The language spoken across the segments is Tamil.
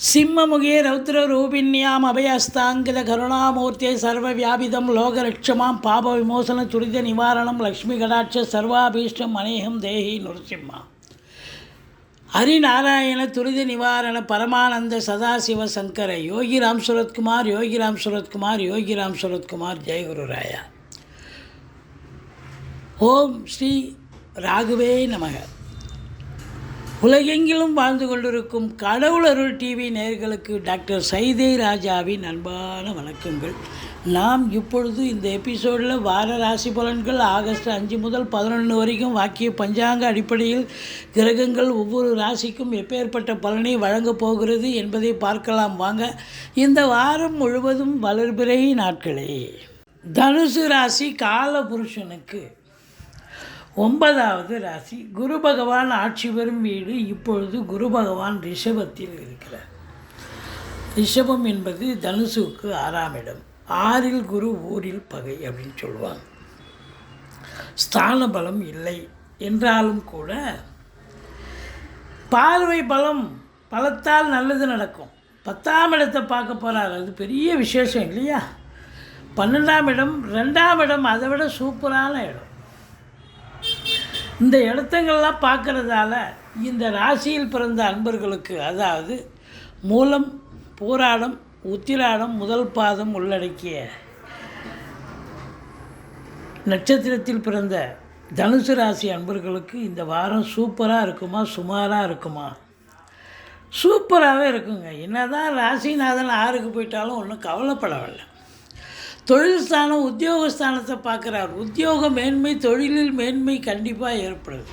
சிம்மமுகே ரௌத்ரரூபிண்யாம் அபயஸ்தாங்கித கருணாமூர்த்தியை சர்வவியாபிதம் லோகலட்சமாம் பாப விமோசன துரித நிவாரணம் லக்ஷ்மி கடாட்ச சர்வாபீஷ்டம் அநேகம் தேஹி நுரசிம்மா ஹரிநாராயண துரித நிவாரண பரமானந்த சதாசிவ சங்கர யோகிராம் சுரத்குமார் யோகிராம் சுரத்குமார் யோகிராம் சுரத்குமார் ஜெயகுருராயா. ஓம் ஸ்ரீ ராகுவே நமக. உலகெங்கிலும் வாழ்ந்து கொண்டிருக்கும் கடவுள் அருள் டிவி நேயர்களுக்கு டாக்டர் சைதை ராஜாவின் அன்பான வணக்கங்கள். நாம் இப்பொழுது இந்த எபிசோடில் வார ராசி பலன்கள் ஆகஸ்ட் 5 முதல் 11 வரைக்கும் வாக்கிய பஞ்சாங்க அடிப்படையில் கிரகங்கள் ஒவ்வொரு ராசிக்கும் எப்பேற்பட்ட பலனை வழங்கப் போகிறது என்பதை பார்க்கலாம் வாங்க. இந்த வாரம் முழுவதும் வளர்பிறை நாட்களே. தனுசு ராசி கால புருஷனுக்கு 9வது ராசி. குரு பகவான் ஆட்சி பெறும் வீடு. இப்பொழுது குரு பகவான் ரிஷபத்தில் இருக்கிறார். ரிஷபம் என்பது தனுசுக்கு 6ஆம் இடம். 6இல் குரு ஊரில் பகை அப்படின்னு சொல்லுவாங்க. ஸ்தான பலம் இல்லை என்றாலும் கூட பார்வை பலத்தால் நல்லது நடக்கும். 10ஆம் இடத்தை பார்க்க போகிறார். அது பெரிய விசேஷம் இல்லையா? 12ஆம் இடம் 2ஆம் இடம் அதை விட சூப்பரான இடம். இந்த இடத்தங்கள்லாம் பார்க்குறதால இந்த ராசியில் பிறந்த அன்பர்களுக்கு, அதாவது மூலம், பூராடம், உத்திராடம், முதல் பாதம் உள்ளடக்கிய நட்சத்திரத்தில் பிறந்த தனுசு ராசி அன்பர்களுக்கு இந்த வாரம் சூப்பராக இருக்குமா சுமாராக இருக்குமா? சூப்பராகவே இருக்குங்க. என்ன தான் ராசிநாதன் 6க்கு போயிட்டாலும் ஒன்றும் கவலைப்படவில்லை. தொழில் ஸ்தானம் உத்தியோகஸ்தானத்தை பார்க்குறார். உத்தியோக மேன்மை, தொழிலில் மேன்மை கண்டிப்பாக ஏற்படுது.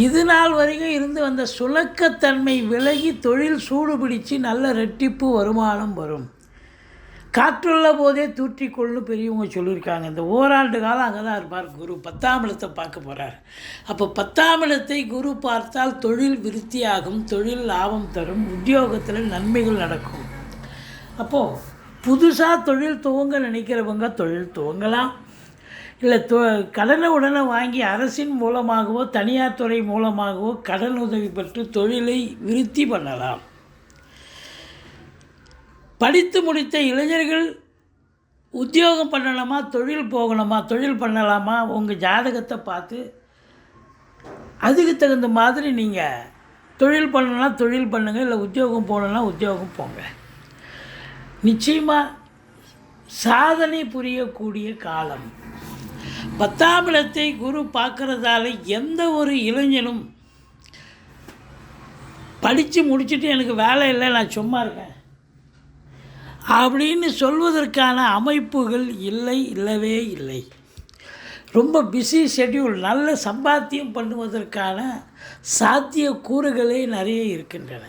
இது நாள் வரைக்கும் இருந்து வந்த சுலக்கத்தன்மை விலகி தொழில் சூடு பிடிச்சி நல்ல ரெட்டிப்பு வருமானம் வரும். காற்றுள்ள போதே தூற்றிக்கொள்ளு பெரியவங்க சொல்லியிருக்காங்க. இந்த ஓராண்டு காலம் அங்கே தான் இருப்பார் குரு. 10ஆம் இடத்தை பார்க்க போகிறார். அப்போ 10ஆம் இடத்தை குரு பார்த்தால் தொழில் விருத்தியாகும், தொழில் லாபம் தரும், உத்தியோகத்தில் நன்மைகள் நடக்கும். அப்போது புதுசாக தொழில் துவங்க நினைக்கிறவங்க தொழில் துவங்கலாம். இல்லை கடனை உடனே வாங்கி அரசின் மூலமாகவோ தனியார் துறை மூலமாகவோ கடன் உதவி பெற்று தொழிலை விருத்தி பண்ணலாம். படித்து முடித்த இளைஞர்கள் உத்தியோகம் பண்ணலாமா தொழில் போகணுமா தொழில் பண்ணலாமா உங்கள் ஜாதகத்தை பார்த்து அதுக்கு தகுந்த மாதிரி நீங்கள் தொழில் பண்ணணும்னா தொழில் பண்ணுங்கள், இல்லை உத்தியோகம் போகணுன்னா உத்தியோகம் போங்க. நிச்சயமாக சாதனை புரியக்கூடிய காலம். 10ஆம் இடத்தை குரு பார்க்குறதால எந்த ஒரு இளைஞனும் படித்து முடிச்சுட்டு எனக்கு வேலை இல்லை, நான் சும்மா இருக்கேன் அப்படின்னு சொல்வதற்கான அமைப்புகள் இல்லவே இல்லை. ரொம்ப பிஸி ஷெட்யூல். நல்ல சம்பாத்தியம் பண்ணுவதற்கான சாத்திய கூறுகளே நிறைய இருக்கின்றன.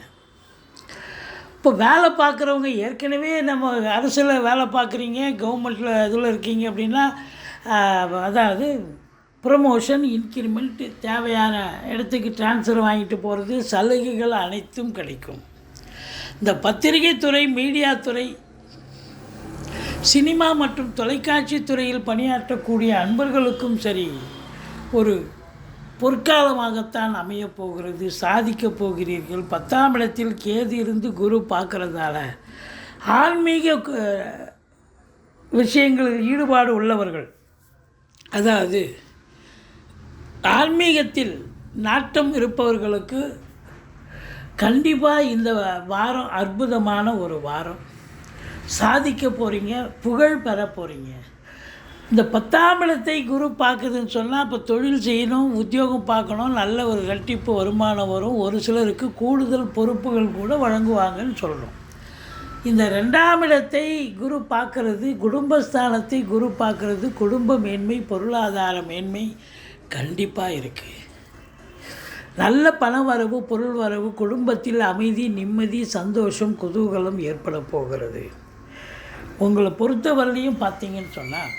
இப்போ வேலை பார்க்குறவங்க ஏற்கனவே நம்ம அரசில் வேலை பார்க்குறீங்க, கவர்மெண்ட்டில் இதில் இருக்கீங்க அப்படின்னா, அதாவது ப்ரமோஷன், இன்க்ரிமெண்ட், தேவையான இடத்துக்கு ட்ரான்ஸ்ஃபர் வாங்கிட்டு போகிறது, சலுகைகள் அனைத்தும் கிடைக்கும். இந்த பத்திரிகை துறை, மீடியா துறை, சினிமா மற்றும் தொலைக்காட்சி துறையில் பணியாற்றக்கூடிய அன்பர்களுக்கும் சரி ஒரு பொற்காலமாகத்தான் அமையப் போகிறது. சாதிக்கப் போகிறீர்கள். 10ஆம் இடத்தில் கேது இருந்து குரு பார்க்குறதால ஆன்மீக விஷயங்களில் ஈடுபாடு உள்ளவர்கள், அதாவது ஆன்மீகத்தில் நாட்டம் இருப்பவர்களுக்கு கண்டிப்பாக இந்த வாரம் அற்புதமான ஒரு வாரம். சாதிக்க போகிறீங்க, புகழ் பெற போகிறீங்க. இந்த 10ஆம் இடத்தை குரு பார்க்குதுன்னு சொன்னால் அப்போ தொழில் செய்யணும், உத்தியோகம் பார்க்கணும், நல்ல ஒரு இரட்டிப்பு வருமானம் வரும். ஒரு சிலருக்கு கூடுதல் பொறுப்புகள் கூட வழங்குவாங்கன்னு சொல்லணும். இந்த 2ஆம் இடத்தை குரு பார்க்குறது, குடும்பஸ்தானத்தை குரு பார்க்குறது, குடும்ப மேன்மை, பொருளாதார மேன்மை கண்டிப்பாக இருக்குது. நல்ல பண வரவு, பொருள் வரவு, குடும்பத்தில் அமைதி, நிம்மதி, சந்தோஷம், குதூகலம் ஏற்பட போகிறது. உங்களை பொறுத்தவரையிலையும் பார்த்தீங்கன்னு சொன்னால்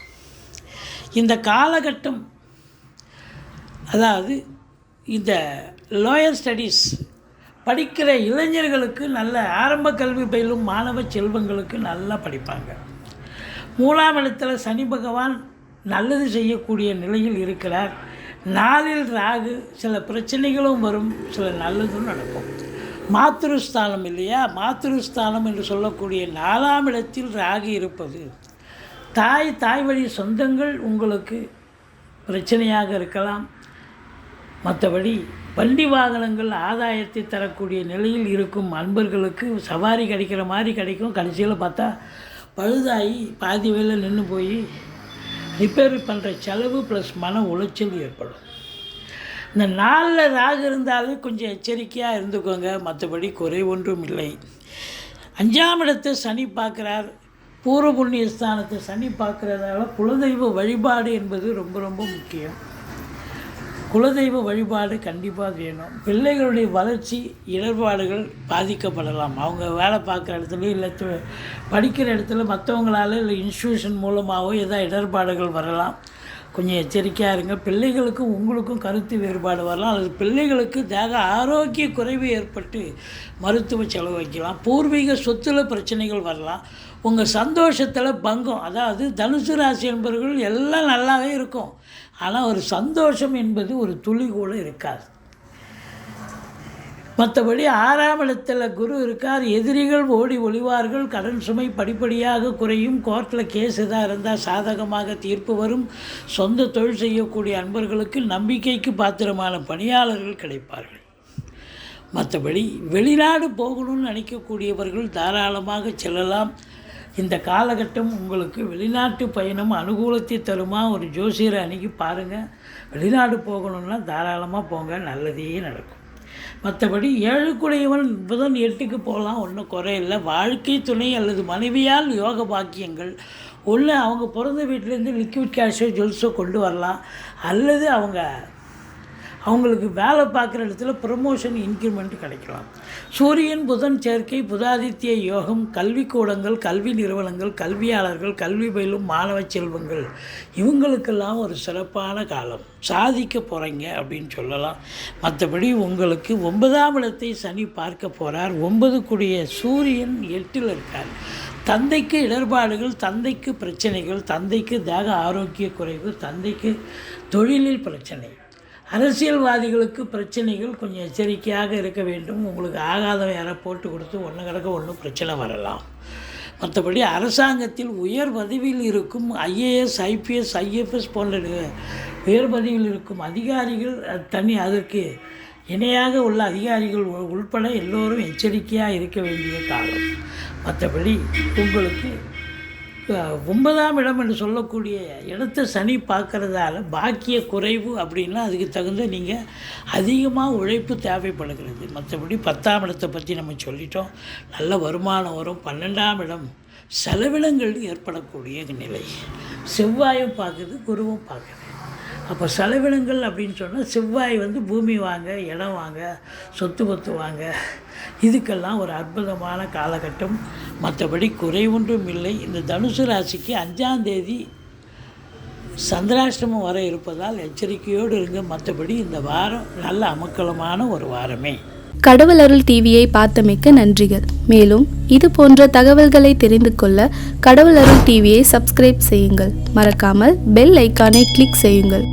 இந்த காலகட்டம், அதாவது இந்த லோயர் ஸ்டடீஸ் படிக்கிற இளைஞர்களுக்கு, நல்ல ஆரம்ப கல்வி பயிலும் மாணவ செல்வங்களுக்கு நல்லா படிப்பாங்க. 3ஆம் இடத்துல சனி பகவான் நல்லது செய்யக்கூடிய நிலையில் இருக்கிறார். 4இல் ராகு, சில பிரச்சனைகளும் வரும், சில நல்லதும் நடக்கும். மாத்ருஸ்தானம் இல்லையா, மாத்ருஸ்தானம் என்று சொல்லக்கூடிய 4ஆம் இடத்தில் ராகு இருப்பது தாய் வழி சொந்தங்கள் உங்களுக்கு பிரச்சனையாக இருக்கலாம். மற்றபடி வண்டி வாகனங்கள் ஆதாயத்தை தரக்கூடிய நிலையில் இருக்கும் அன்பர்களுக்கு சவாரி கிடைக்கிற மாதிரி கிடைக்கும். கடைசியில் பார்த்தா பழுதாகி பாதி வேலை நின்று போய் ரிப்பேர் பண்ணுற செலவு ப்ளஸ் மன உளைச்சல் ஏற்படும். இந்த நாளில் ராகு இருந்தாலும் கொஞ்சம் எச்சரிக்கையாக இருந்துக்கோங்க. மற்றபடி குறை ஒன்றும் இல்லை. 5ஆம் இடத்தை சனி பார்க்குறார். பூர்வ புண்ணிய ஸ்தானத்தை சனி பார்க்குறதால குலதெய்வ வழிபாடு என்பது ரொம்ப ரொம்ப முக்கியம். குலதெய்வ வழிபாடு கண்டிப்பாக வேணும். பிள்ளைகளுடைய வளர்ச்சி இடர்பாடுகள் பாதிக்கப்படலாம். அவங்க வேலை பார்க்குற இடத்துல இல்லை படிக்கிற இடத்துல மற்றவங்களால இல்லை இன்ஸ்டியூஷன் மூலமாகவோ ஏதாவது இடர்பாடுகள் வரலாம். கொஞ்சம் எச்சரிக்கையாக இருங்க. பிள்ளைகளுக்கும் உங்களுக்கும் கருத்து வேறுபாடு வரலாம். அல்லது பிள்ளைகளுக்கு தேக ஆரோக்கிய குறைவு ஏற்பட்டு மருத்துவ செலவு வைக்கலாம். பூர்வீக சொத்துல பிரச்சனைகள் வரலாம். உங்கள் சந்தோஷத்தில் பங்கம், அதாவது தனுசு ராசி என்பவர்கள் எல்லாம் நல்லாவே இருக்கும். ஆனால் ஒரு சந்தோஷம் என்பது ஒரு துளி கூட இருக்காது. மற்றபடி 6ஆம் இடத்துல குரு இருக்கார். எதிரிகள் ஓடி ஒளிவார்கள். கடன் சுமை படிப்படியாக குறையும். கோர்ட்டில் கேஸ் எதாக இருந்தால் சாதகமாக தீர்ப்பு வரும். சொந்த தொழில் செய்யக்கூடிய அன்பர்களுக்கு நம்பிக்கைக்கு பாத்திரமான பணியாளர்கள் கிடைப்பார்கள். மற்றபடி வெளிநாடு போகணும்னு நினைக்கக்கூடியவர்கள் தாராளமாக செல்லலாம். இந்த காலகட்டம் உங்களுக்கு வெளிநாட்டு பயணம் அனுகூலத்தை தருமா? ஒரு ஜோசியரை அணுகி பாருங்கள். வெளிநாடு போகணுன்னா தாராளமாக போங்க, நல்லதே நடக்கும். மற்றபடி 7க்குடையவன் புதன் 8க்கு போகலாம், ஒன்றும் குறையில்லை. வாழ்க்கை துணை அல்லது மனைவியால் யோக பாக்கியங்கள் ஒன்று அவங்க பிறந்த வீட்டிலேருந்து லிக்விட் கேஷோ ஜுவல்ஸோ கொண்டு வரலாம். அல்லது அவங்களுக்கு வேலை பார்க்குற இடத்துல ப்ரமோஷன் இன்க்ரிமெண்ட் கிடைக்கலாம். சூரியன் புதன் சேர்க்கை, புதாதித்ய யோகம், கல்விக்கூடங்கள், கல்வி நிறுவனங்கள், கல்வியாளர்கள், கல்வி பயிலும் மாணவ செல்வங்கள் இவங்களுக்கெல்லாம் ஒரு சிறப்பான காலம். சாதிக்க போகிறீங்க அப்படின்னு சொல்லலாம். மற்றபடி உங்களுக்கு 9ஆம் இடத்தை சனி பார்க்க போகிறார். 9க்குடைய சூரியன் 8ல் இருக்கார். தந்தைக்கு இடர்பாடுகள், தந்தைக்கு பிரச்சனைகள், தந்தைக்கு தேக ஆரோக்கிய குறைவு, தந்தைக்கு தொழிலில் பிரச்சனை, அரசியல்வாதிகளுக்கு பிரச்சனைகள். கொஞ்சம் எச்சரிக்கையாக இருக்க வேண்டும். உங்களுக்கு ஆகாதவன் யாரை போட்டு கொடுத்து ஒன்று கிடக்க ஒன்று பிரச்சனை வரலாம். மற்றபடி அரசாங்கத்தில் உயர் பதவியில் இருக்கும் IAS, IPS, IFS போன்ற உயர் பதவியில் இருக்கும் அதிகாரிகள் அதற்கு இணையாக உள்ள அதிகாரிகள் உள்பட எல்லோரும் எச்சரிக்கையாக இருக்க வேண்டிய காலம். மற்றபடி உங்களுக்கு 9ஆம் இடம் என்று சொல்லக்கூடிய இடத்தை சனி பார்க்குறதால பாக்கிய குறைவு அப்படின்னா அதுக்கு தகுந்த நீங்கள் அதிகமாக உழைப்பு தேவைப்படுகிறது. மற்றபடி 10ஆம் இடத்தை பற்றி நம்ம சொல்லிட்டோம். நல்ல வருமானம் வரும். 12ஆம் இடம் செலவினங்கள் ஏற்படக்கூடிய நிலை. செவ்வாயும் பார்க்குது, குருவும் பார்க்குது. அப்போ செலவினங்கள் அப்படின்னு சொன்னால் செவ்வாய் பூமி வாங்க, இடம் வாங்க, சொத்து பத்து வாங்க, இதுக்கெல்லாம் ஒரு அற்புதமான காலகட்டம். மற்றபடி குறை ஒன்றும் இல்லை. இந்த தனுசு ராசிக்கு 5ஆம் தேதி சந்திராஷ்டமம் வர இருப்பதால் எச்சரிக்கையோடு இருங்க. மற்றபடி இந்த வாரம் நல்ல அமக்கலமான ஒரு வாரமே. கடவுள் அருள் டிவியை பார்த்தமைக்க நன்றிகள். மேலும் இது போன்ற தகவல்களை தெரிந்து கொள்ள கடவுள் அருள் டிவியை சப்ஸ்கிரைப் செய்யுங்கள். மறக்காமல் பெல் ஐக்கானை கிளிக் செய்யுங்கள்.